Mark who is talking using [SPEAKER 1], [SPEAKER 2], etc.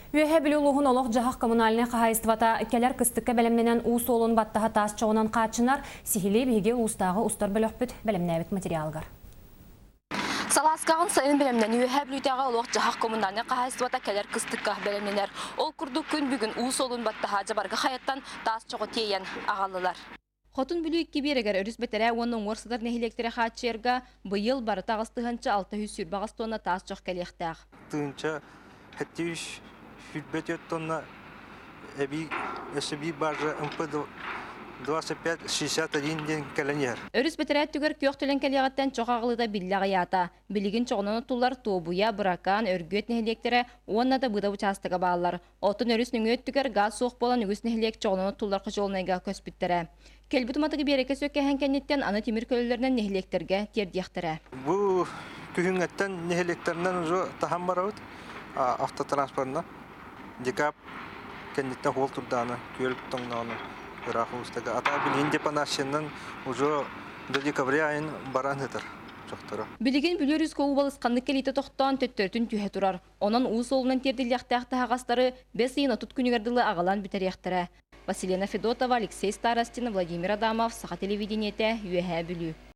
[SPEAKER 1] Үйе білулуғын олық жағақ коммунальны қағайыстывата келер кістікке бәлемненен уыс олын баттаға тас çoğunan қачынар сихилей біге уыстағы ұстар бөліқпіт бәлемнәбіт материалғар.
[SPEAKER 2] Саласкағын сайын бәлемнен үйе білудегі олық жағақ коммунальны қағайыстывата келер кістікке бәлемненер. Ол күрді күн бүгін уыс олын баттаға жабарға қаяттан тас çoğu тейен ағалылар. Хотун бүлік кеберегер өріс бәтірі оның орсыдар нәхилектері қачырға бұйыл бары тағыстығынша 600 сүрбағыз тонна тас çoğu кәлектәғ.
[SPEAKER 3] Хюльбет тонна эби бажа МП 25-61 ден кәләнер.
[SPEAKER 2] Өріс бәтірәт түгер көқтілін кәлеғаттан çoğағылыда билләғі ята. Білігін çoğынан тұллар тобуя, бұракан, өргөт нәхилектері онна да бұда участыға бағалар. Отын өріс нүңет түгер газ соқ болан үгіс нәхилек çoğынан тұллар қыжолынайға көспіттірі. Келбі тұматығы береке сөкке хәнкәнеттен аны темір көлілерінен нәхилектерге тердияқтыры.
[SPEAKER 3] Бұл күхіңеттен нәхилектерінен ұзы тахам барауыд автотранспортына. Декап кәнеттен хол тұрданы, көліп тоңнаны үрақы ұстығы. Ата білген депанашыннан ұзы декабря айын баран етір.
[SPEAKER 2] Білген бүлеріз көу балысқанны келейті тоқтан төттөртін түйе тұрар. Онан уыз олынан терділияқтақты ағастары 5 айын отут күнігерділі ағалан бітірияқтыры. Василина Федотова, Алексей Старостин, Владимир Адамов, Саха телевидениеті, Үйе бүлі.